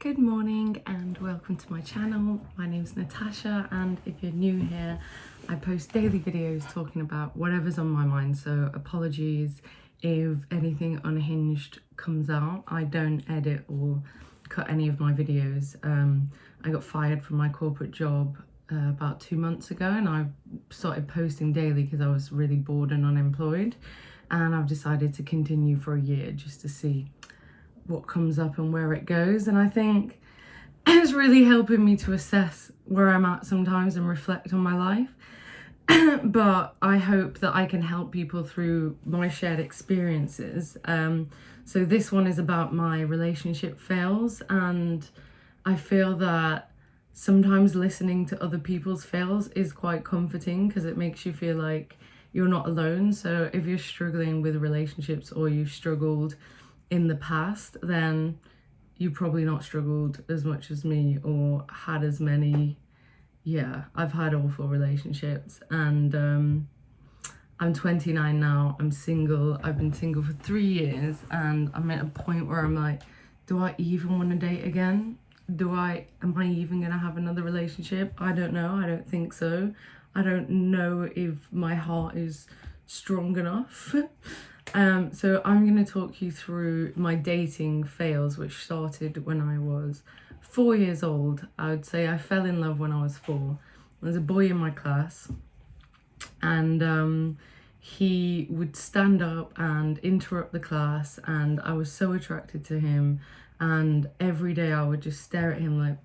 Good morning and welcome to my channel. My name is Natasha, and if you're new here, I post daily videos talking about whatever's on my mind, so apologies if anything unhinged comes out. I don't edit or cut any of my videos. I got fired from my corporate job about 2 months ago, and I started posting daily because I was really bored and unemployed, and I've decided to continue for a year just to see what comes up and where it goes. And I think it's really helping me to assess where I'm at sometimes and reflect on my life. But I hope that I can help people through my shared experiences. So this one is about my relationship fails, and I feel that sometimes listening to other people's fails is quite comforting because it makes you feel like you're not alone. So if you're struggling with relationships or you've struggled in the past, then you probably not struggled as much as me or had as many. I've had awful relationships, and I'm 29 now. I'm single. I've been single for 3 years, and I'm at a point where I'm like, do I even want to date again? Am I even gonna have another relationship? I don't know. I don't think so. I don't know if my heart is strong enough. So I'm going to talk you through my dating fails, which started when I was 4 years old. I would say I fell in love when I was 4. There's a boy in my class, and he would stand up and interrupt the class, and I was so attracted to him, and every day I would just stare at him like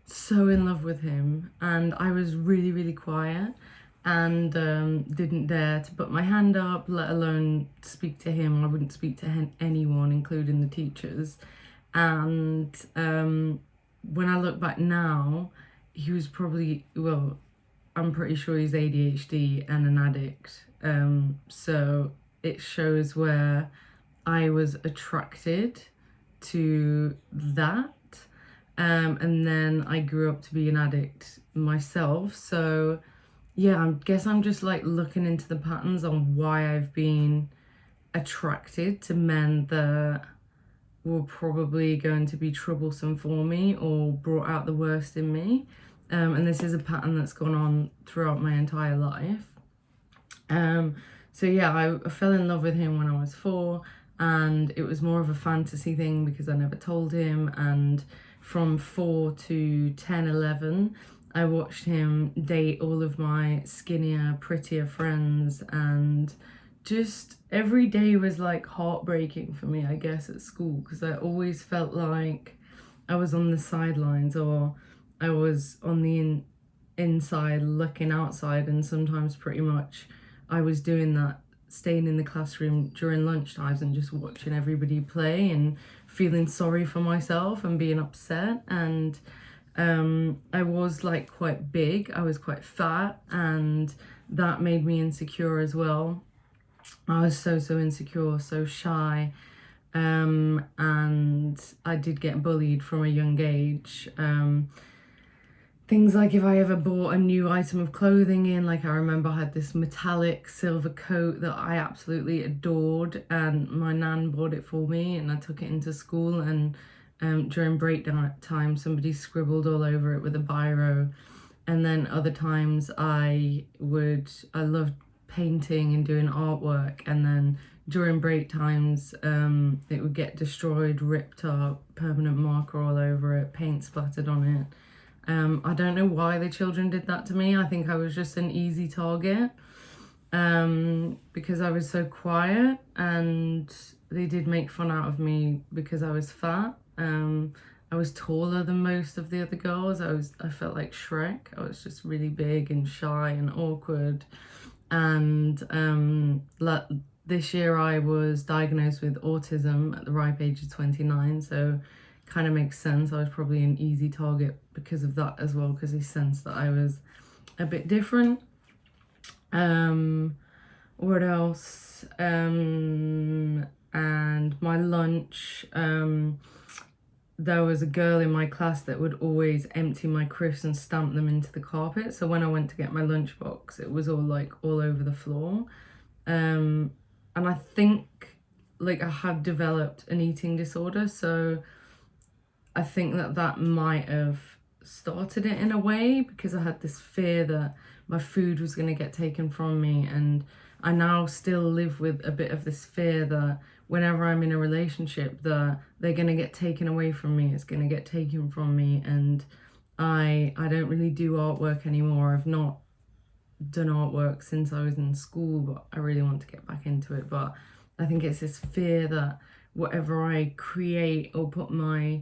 so in love with him, and I was really, really quiet and didn't dare to put my hand up, let alone speak to him. I wouldn't speak to anyone, including the teachers. And when I look back now, he was probably, well, I'm pretty sure he's ADHD and an addict. So it shows where I was attracted to that. And then I grew up to be an addict myself. So yeah, I guess I'm just like looking into the patterns on why I've been attracted to men that were probably going to be troublesome for me or brought out the worst in me. And this is a pattern that's gone on throughout my entire life. So yeah, I fell in love with him when I was 4, and it was more of a fantasy thing because I never told him. And from 4 to 10, 11, I watched him date all of my skinnier, prettier friends, and just every day was like heartbreaking for me, I guess, at school, because I always felt like I was on the sidelines or I was on the inside looking outside, and sometimes pretty much I was doing that, staying in the classroom during lunchtimes and just watching everybody play and feeling sorry for myself and being upset. And I was like quite big, I was quite fat, and that made me insecure as well. I was so insecure, so shy, and I did get bullied from a young age. Things like if I ever bought a new item of clothing in, like I remember I had this metallic silver coat that I absolutely adored, and my nan bought it for me, and I took it into school, and during break time somebody scribbled all over it with a biro. And then other times I loved painting and doing artwork, and then during break times it would get destroyed, ripped up, permanent marker all over it, paint splattered on it. I don't know why the children did that to me. I think I was just an easy target because I was so quiet, and they did make fun out of me because I was fat. I was taller than most of the other girls. I felt like Shrek. I was just really big and shy and awkward. And this year I was diagnosed with autism at the ripe age of 29, so kind of makes sense. I was probably an easy target because of that as well, because he sensed that I was a bit different. What else? And my lunch, there was a girl in my class that would always empty my crisps and stamp them into the carpet. So when I went to get my lunchbox, it was all over the floor. And I think like I had developed an eating disorder, so I think that might have started it in a way, because I had this fear that my food was going to get taken from me, and I now still live with a bit of this fear that whenever I'm in a relationship that they're going to get taken away from me, it's going to get taken from me. And I don't really do artwork anymore. I've not done artwork since I was in school, but I really want to get back into it. But I think it's this fear that whatever I create or put my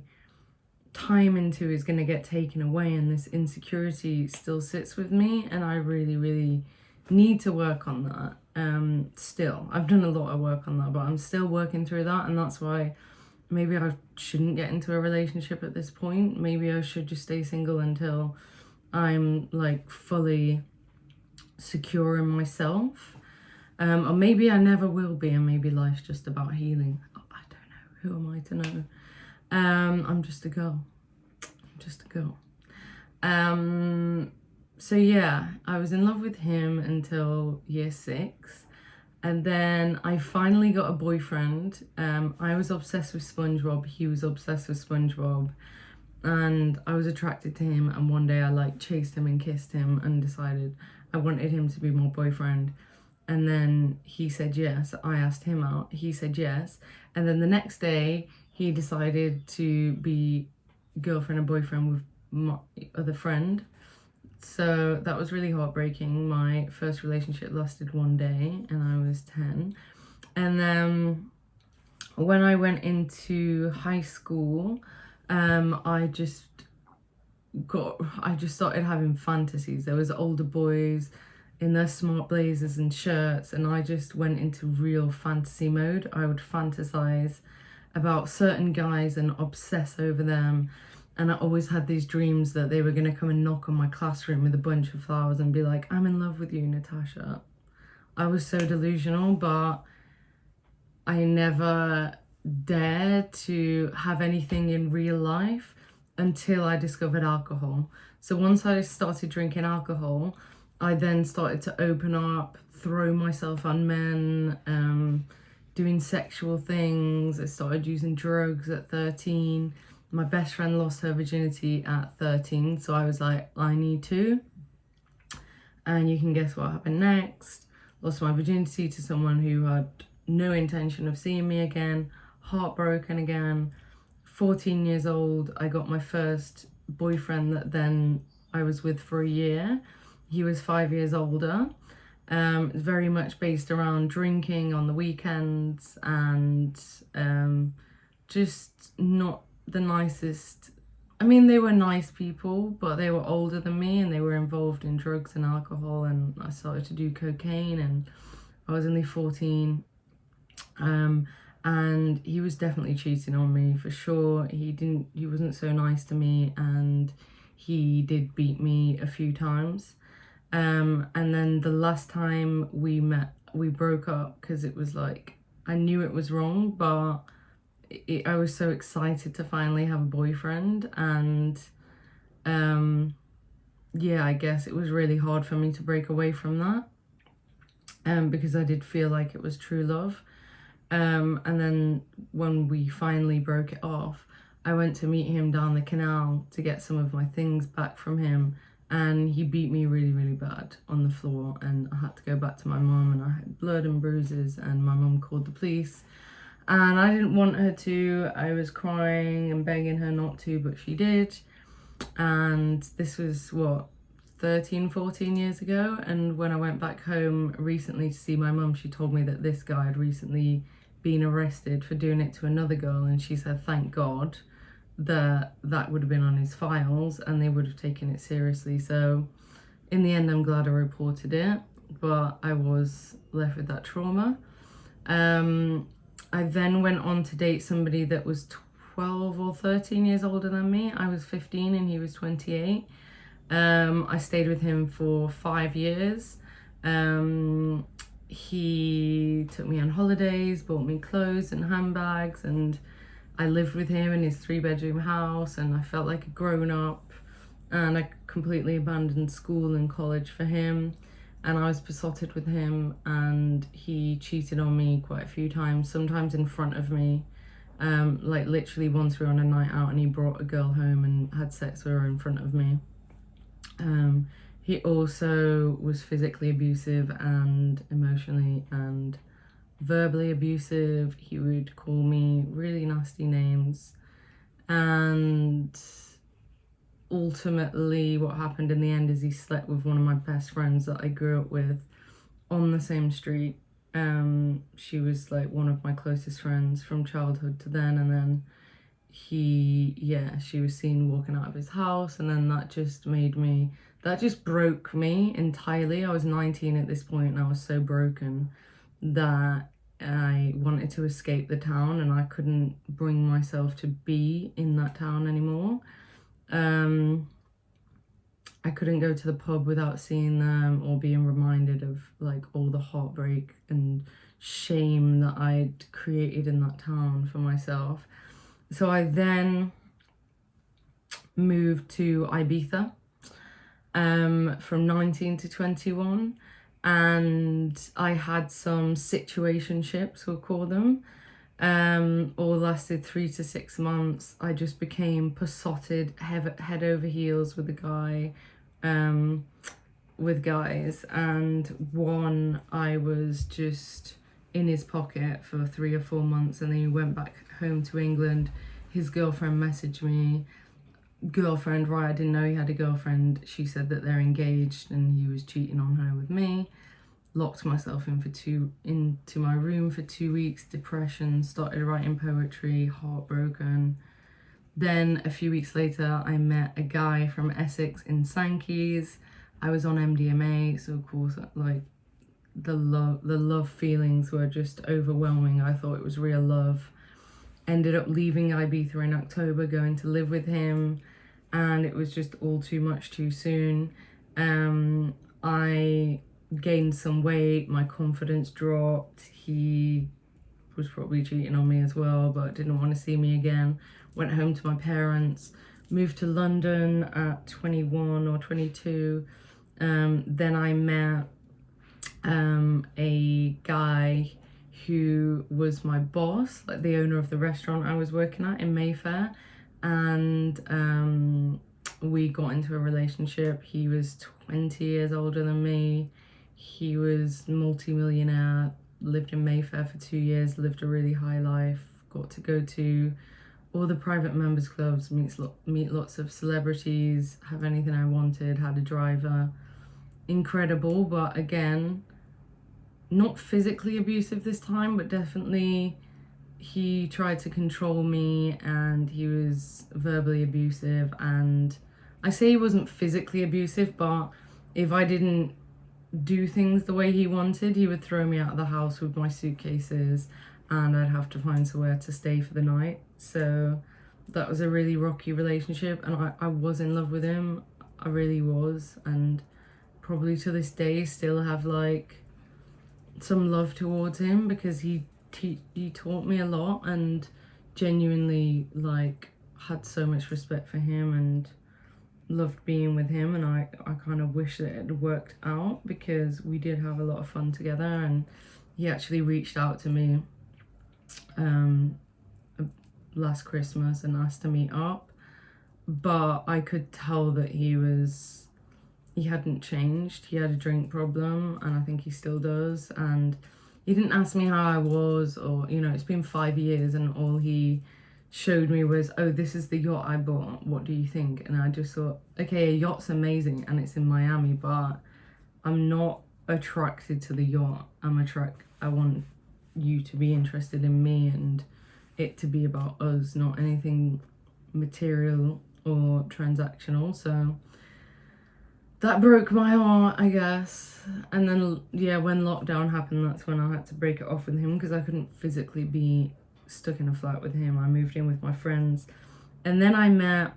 time into is going to get taken away, and this insecurity still sits with me, and I really, really need to work on that. Still, I've done a lot of work on that, but I'm still working through that, and that's why maybe I shouldn't get into a relationship at this point. Maybe I should just stay single until I'm like fully secure in myself. Or maybe I never will be, and maybe life's just about healing. Oh, I don't know. Who am I to know? I'm just a girl. So yeah, I was in love with him until year 6. And then I finally got a boyfriend. I was obsessed with SpongeBob. He was obsessed with SpongeBob. And I was attracted to him. And one day I like chased him and kissed him and decided I wanted him to be my boyfriend. And then he said yes. I asked him out. He said yes. And then the next day he decided to be girlfriend and boyfriend with my other friend. So that was really heartbreaking. My first relationship lasted 1 day and I was 10. And then when I went into high school, I just started having fantasies. There was older boys in their smart blazers and shirts, and I just went into real fantasy mode. I would fantasize about certain guys and obsess over them. And I always had these dreams that they were going to come and knock on my classroom with a bunch of flowers and be like, I'm in love with you, Natasha. I was so delusional, but I never dared to have anything in real life until I discovered alcohol. So once I started drinking alcohol, I then started to open up, throw myself on men, doing sexual things. I started using drugs at 13. My best friend lost her virginity at 13, so I was like, I need to. And you can guess what happened next. Lost my virginity to someone who had no intention of seeing me again, heartbroken again. 14 years old, I got my first boyfriend that then I was with for a year. He was 5 years older. Very much based around drinking on the weekends and just not the nicest. I mean, they were nice people, but they were older than me and they were involved in drugs and alcohol, and I started to do cocaine and I was only 14. And he was definitely cheating on me for sure. He wasn't so nice to me, and he did beat me a few times. And then the last time we met, we broke up because it was like, I knew it was wrong, but I was so excited to finally have a boyfriend. And yeah, I guess it was really hard for me to break away from that, because I did feel like it was true love. And then when we finally broke it off, I went to meet him down the canal to get some of my things back from him, and he beat me really, really bad on the floor, and I had to go back to my mum, and I had blood and bruises, and my mum called the police, and I didn't want her to. I was crying and begging her not to, but she did. And this was 13, 14 years ago. And when I went back home recently to see my mum, she told me that this guy had recently been arrested for doing it to another girl, and she said thank God that would have been on his files and they would have taken it seriously. So in the end, I'm glad I reported it, but I was left with that trauma. I then went on to date somebody that was 12 or 13 years older than me. I was 15 and he was 28. I stayed with him for 5 years. He took me on holidays, bought me clothes and handbags, and I lived with him in his 3-bedroom house, and I felt like a grown-up, and I completely abandoned school and college for him, and I was besotted with him, and he cheated on me quite a few times, sometimes in front of me, Like literally once we were on a night out and he brought a girl home and had sex with her in front of me. He also was physically abusive and emotionally and verbally abusive. He would call me really nasty names, and ultimately what happened in the end is he slept with one of my best friends that I grew up with on the same street. She was like one of my closest friends from childhood to then, and then she was seen walking out of his house, and then that just broke me entirely. I was 19 at this point and I was so broken that I wanted to escape the town, and I couldn't bring myself to be in that town anymore. I couldn't go to the pub without seeing them or being reminded of like all the heartbreak and shame that I'd created in that town for myself. So I then moved to Ibiza from 19 to 21, and I had some situationships, we'll call them. All lasted 3 to 6 months. I just became besotted head over heels with guys, and one I was just in his pocket for 3 or 4 months, and then he went back home to England. His girlfriend messaged me. Right, I didn't know he had a girlfriend. She said that they're engaged and he was cheating on her with me. Locked myself into my room for 2 weeks, depression, started writing poetry, heartbroken. Then a few weeks later, I met a guy from Essex in Sankey's. I was on MDMA, so of course, like the love feelings were just overwhelming. I thought it was real love. Ended up leaving Ibiza in October, going to live with him, and it was just all too much too soon. I gained some weight, my confidence dropped. He was probably cheating on me as well, but didn't want to see me again. Went home to my parents, moved to London at 21 or 22. Then I met a guy who was my boss, like the owner of the restaurant I was working at in Mayfair, and we got into a relationship. He was 20 years older than me. He was multi-millionaire, lived in Mayfair for 2 years, lived a really high life, got to go to all the private members clubs, meet lots of celebrities, have anything I wanted, had a driver. Incredible, but again, not physically abusive this time, but definitely he tried to control me and he was verbally abusive. And I say he wasn't physically abusive, but if I didn't do things the way he wanted, he would throw me out of the house with my suitcases and I'd have to find somewhere to stay for the night. So that was a really rocky relationship, and I was in love with him. I really was, and probably to this day still have like some love towards him because he taught me a lot and genuinely like had so much respect for him and loved being with him. And I kind of wish that it had worked out because we did have a lot of fun together, and he actually reached out to me last Christmas and asked to meet up, but I could tell that he hadn't changed. He had a drink problem, and I think he still does. And he didn't ask me how I was, or, you know, it's been 5 years and all he showed me was, oh, this is the yacht I bought, what do you think? And I just thought, okay, a yacht's amazing and it's in Miami, but I'm not attracted to the yacht. I want you to be interested in me and it to be about us, not anything material or transactional. So that broke my heart, I guess. And then, yeah, when lockdown happened, that's when I had to break it off with him because I couldn't physically be stuck in a flat with him. I moved in with my friends. And then I met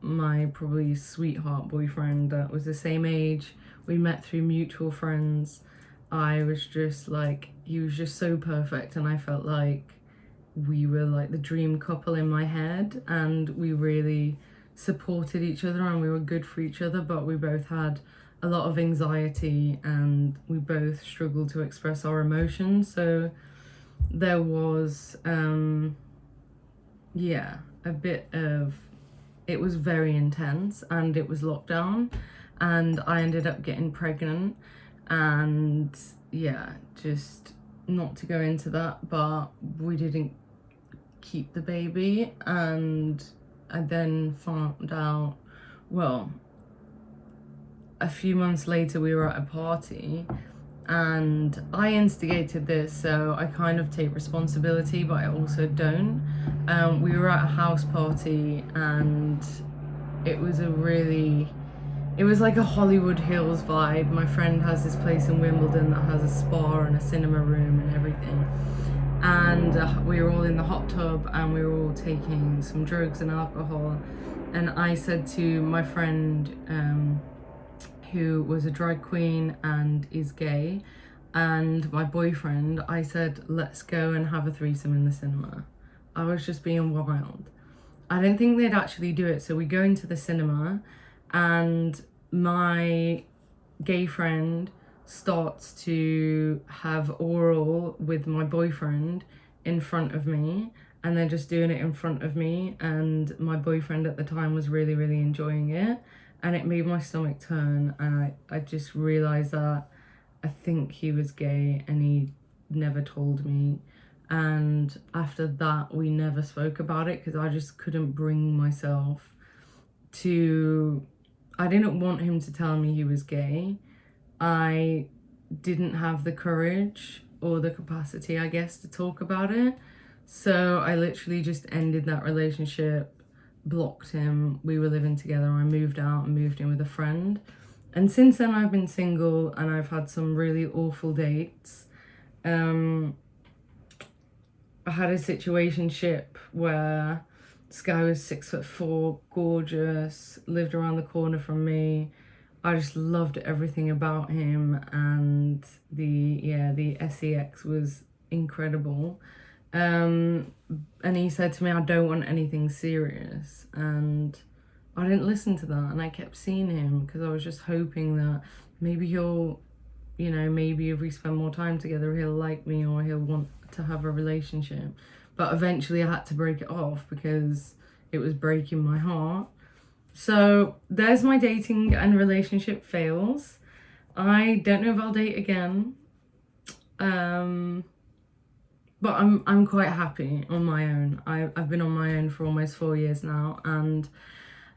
my probably sweetheart boyfriend that was the same age. We met through mutual friends. I was just like, he was just so perfect, and I felt like we were like the dream couple in my head, and we really supported each other and we were good for each other, but we both had a lot of anxiety and we both struggled to express our emotions. So there was yeah, a bit of, it was very intense, and it was lockdown, and I ended up getting pregnant, and yeah, just not to go into that, but we didn't keep the baby, and I then found out, well, a few months later we were at a party, and I instigated this, so I kind of take responsibility, but I also don't. We were at a house party, and it was it was like a Hollywood Hills vibe. My friend has this place in Wimbledon that has a spa and a cinema room and everything. And we were all in the hot tub, and we were all taking some drugs and alcohol. And I said to my friend, who was a drag queen and is gay, and my boyfriend, I said, let's go and have a threesome in the cinema. I was just being wild. I didn't think they'd actually do it. So we go into the cinema, and my gay friend starts to have oral with my boyfriend in front of me, and they're just doing it in front of me, and my boyfriend at the time was really, really enjoying it, and it made my stomach turn, and I just realised that I think he was gay, and he never told me. And after that, we never spoke about it, because I just couldn't bring myself to, I didn't want him to tell me he was gay. I didn't have the courage or the capacity, I guess, to talk about it. So I literally just ended that relationship, blocked him. We were living together. I moved out and moved in with a friend. And since then I've been single, and I've had some really awful dates. I had a situationship where this guy was 6'4", gorgeous, lived around the corner from me. I just loved everything about him, and the sex was incredible. And he said to me, I don't want anything serious, and I didn't listen to that, and I kept seeing him because I was just hoping that maybe he'll, maybe if we spend more time together, he'll like me, or he'll want to have a relationship. But eventually I had to break it off because it was breaking my heart. So there's my dating and relationship fails. I don't know if I'll date again. But I'm quite happy on my own. I've been on my own for almost 4 years now, and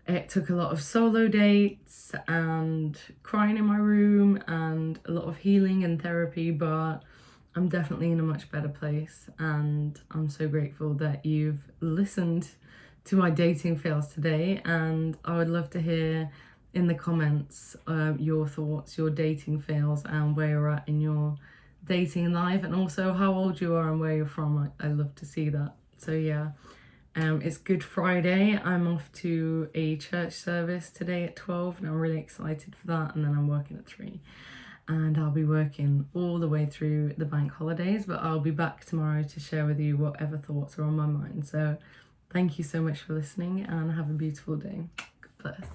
it took a lot of solo dates and crying in my room and a lot of healing and therapy, but I'm definitely in a much better place, and I'm so grateful that you've listened to my dating fails today. And I would love to hear in the comments your thoughts, your dating fails, and where you're at in your dating life, and also how old you are and where you're from. I love to see that. So yeah, it's Good Friday. I'm off to a church service today at 12, and I'm really excited for that, and then I'm working at 3, and I'll be working all the way through the bank holidays, but I'll be back tomorrow to share with you whatever thoughts are on my mind. So thank you so much for listening, and have a beautiful day. God bless.